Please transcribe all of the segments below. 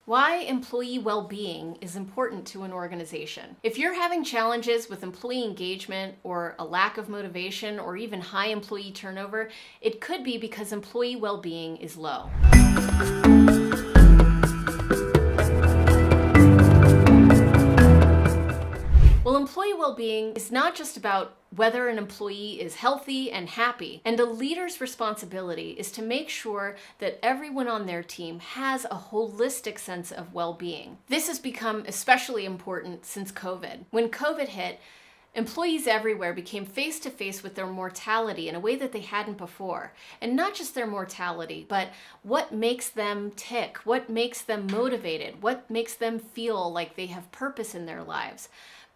Why employee well-being is important to an organization. If you're having challenges with employee engagement or a lack of motivation or even high employee turnover, it could be because employee well-being is low. Well, employee well-being is not just about whether an employee is healthy and happy, and a leader's responsibility is to make sure that everyone on their team has a holistic sense of well-being. This has become especially important since COVID. When COVID hit, employees everywhere became face-to-face with their mortality in a way that they hadn't before. And not just their mortality, but what makes them tick, what makes them motivated, what makes them feel like they have purpose in their lives.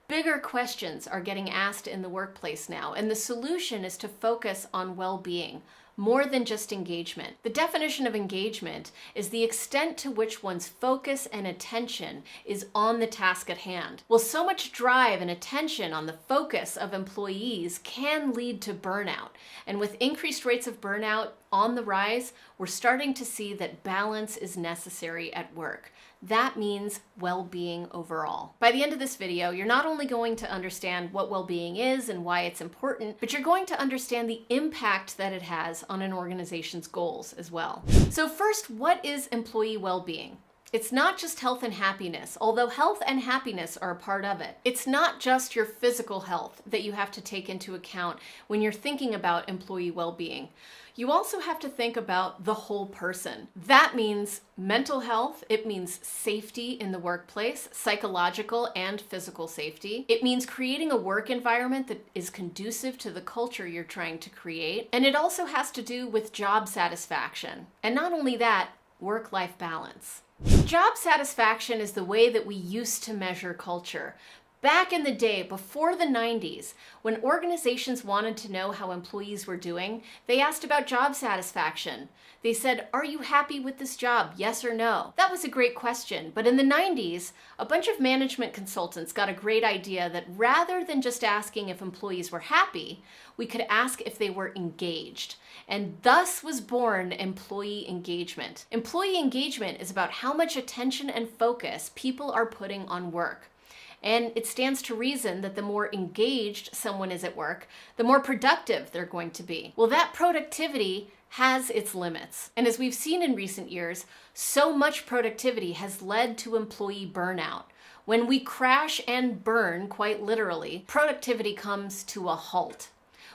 Bigger questions are getting asked in the workplace now, and the solution is to focus on well-being, more than just engagement. The definition of engagement is the extent to which one's focus and attention is on the task at hand. Well, so much drive and attention on the focus of employees can lead to burnout. And with increased rates of burnout on the rise, we're starting to see that balance is necessary at work. That means well-being overall. By the end of this video, you're not only going to understand what well-being is and why it's important, but you're going to understand the impact that it has on an organization's goals as well. So first, what is employee well-being? It's not just health and happiness, although health and happiness are a part of it. It's not just your physical health that you have to take into account when you're thinking about employee well-being. You also have to think about the whole person. That means mental health, it means safety in the workplace, psychological and physical safety. It means creating a work environment that is conducive to the culture you're trying to create. And it also has to do with job satisfaction. And not only that, work-life balance. Job satisfaction is the way that we used to measure culture. Back in the day, before the 90s, when organizations wanted to know how employees were doing, they asked about job satisfaction. They said, "Are you happy with this job? Yes or no?" That was a great question, but in the 90s, a bunch of management consultants got a great idea that rather than just asking if employees were happy, we could ask if they were engaged. And thus was born employee engagement. Employee engagement is about how much attention and focus people are putting on work. And it stands to reason that the more engaged someone is at work, the more productive they're going to be. Well, that productivity has its limits. And as we've seen in recent years, so much productivity has led to employee burnout. When we crash and burn, quite literally, productivity comes to a halt.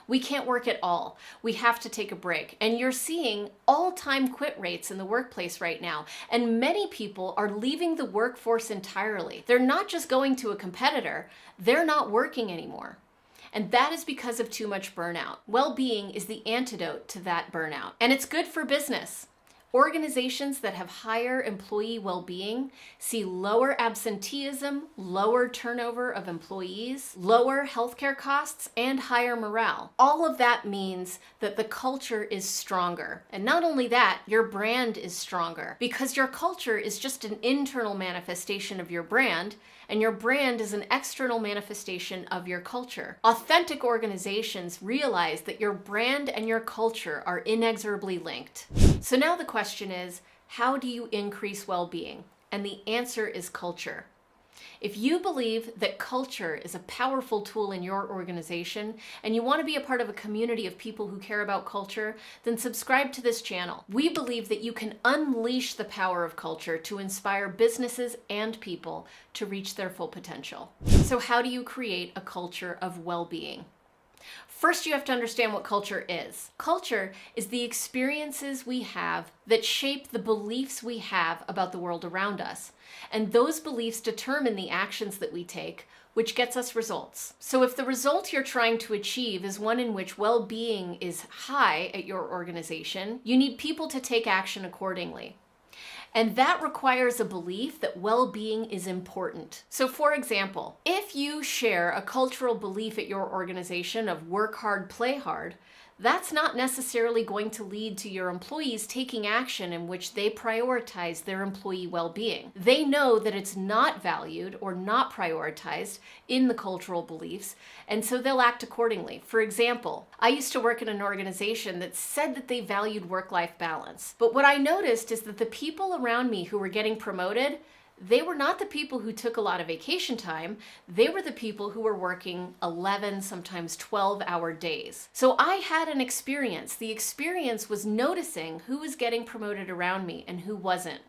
We can't work at all. We have to take a break. And you're seeing all-time quit rates in the workplace right now. And many people are leaving the workforce entirely. They're not just going to a competitor, they're not working anymore. And that is because of too much burnout. Well-being is the antidote to that burnout. And it's good for business. Organizations that have higher employee well-being see lower absenteeism, lower turnover of employees, lower healthcare costs, and higher morale. All of that means that the culture is stronger. And not only that, your brand is stronger because your culture is just an internal manifestation of your brand, and your brand is an external manifestation of your culture. Authentic organizations realize that your brand and your culture are inexorably linked. So now the question is, how do you increase well-being? And the answer is culture. If you believe that culture is a powerful tool in your organization and you want to be a part of a community of people who care about culture, then subscribe to this channel. We believe that you can unleash the power of culture to inspire businesses and people to reach their full potential. So how do you create a culture of well-being? First, you have to understand what culture is. Culture is the experiences we have that shape the beliefs we have about the world around us. And those beliefs determine the actions that we take, which gets us results. So if the result you're trying to achieve is one in which well-being is high at your organization, you need people to take action accordingly. And that requires a belief that well-being is important. So for example, if you share a cultural belief at your organization of work hard, play hard, that's not necessarily going to lead to your employees taking action in which they prioritize their employee well-being. They know that it's not valued or not prioritized in the cultural beliefs, and so they'll act accordingly. For example, I used to work in an organization that said that they valued work-life balance. But what I noticed is that the people around me who were getting promoted, they were not the people who took a lot of vacation time. They were the people who were working 11, sometimes 12-hour days. So I had an experience. The experience was noticing who was getting promoted around me and who wasn't.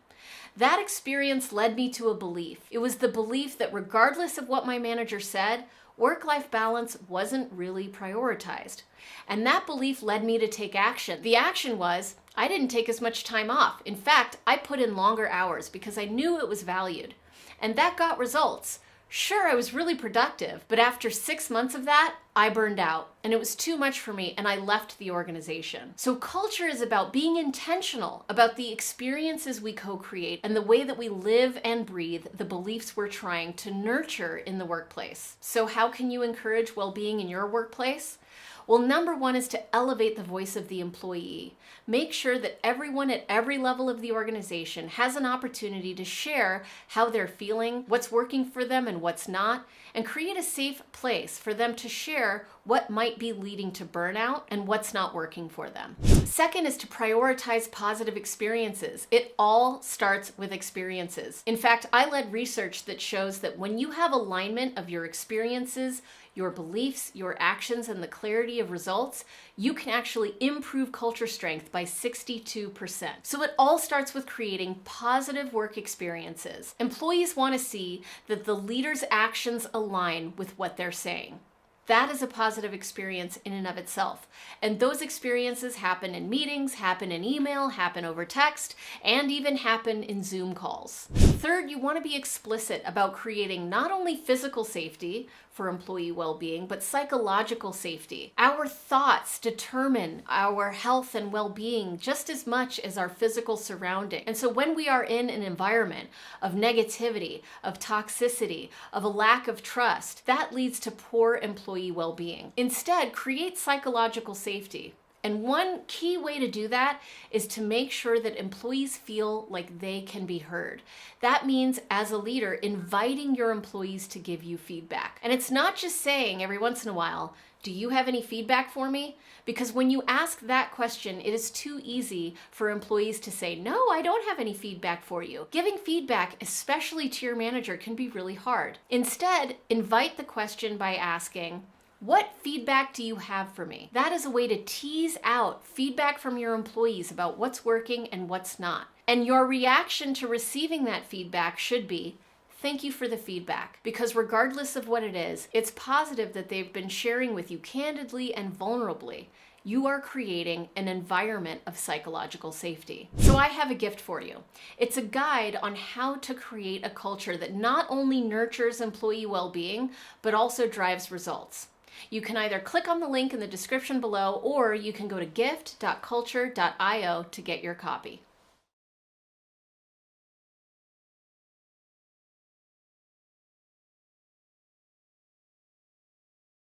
That experience led me to a belief. It was the belief that regardless of what my manager said, work-life balance wasn't really prioritized. And that belief led me to take action. The action was, I didn't take as much time off. In fact, I put in longer hours because I knew it was valued. And that got results. Sure, I was really productive, but after 6 months of that, I burned out and it was too much for me and I left the organization. So culture is about being intentional about the experiences we co-create and the way that we live and breathe the beliefs we're trying to nurture in the workplace. So how can you encourage well-being in your workplace? Well, number one is to elevate the voice of the employee. Make sure that everyone at every level of the organization has an opportunity to share how they're feeling, what's working for them and what's not, and create a safe place for them to share what might be leading to burnout and what's not working for them. Second is to prioritize positive experiences. It all starts with experiences. In fact, I led research that shows that when you have alignment of your experiences, your beliefs, your actions, and the clarity of results, you can actually improve culture strength by 62%. So it all starts with creating positive work experiences. Employees want to see that the leader's actions align with what they're saying. That is a positive experience in and of itself. And those experiences happen in meetings, happen in email, happen over text, and even happen in Zoom calls. Third, you want to be explicit about creating not only physical safety for employee well-being, but psychological safety. Our thoughts determine our health and well-being just as much as our physical surrounding. And so when we are in an environment of negativity, of toxicity, of a lack of trust, that leads to poor employee well-being. Instead, create psychological safety. And one key way to do that is to make sure that employees feel like they can be heard. That means, as a leader, inviting your employees to give you feedback. And it's not just saying every once in a while, do you have any feedback for me? Because when you ask that question, it is too easy for employees to say, no, I don't have any feedback for you. Giving feedback, especially to your manager, can be really hard. Instead, invite the question by asking, what feedback do you have for me? That is a way to tease out feedback from your employees about what's working and what's not. And your reaction to receiving that feedback should be, thank you for the feedback. Because regardless of what it is, it's positive that they've been sharing with you candidly and vulnerably. You are creating an environment of psychological safety. So I have a gift for you. It's a guide on how to create a culture that not only nurtures employee well-being, but also drives results. You can either click on the link in the description below, or you can go to gift.culture.io to get your copy.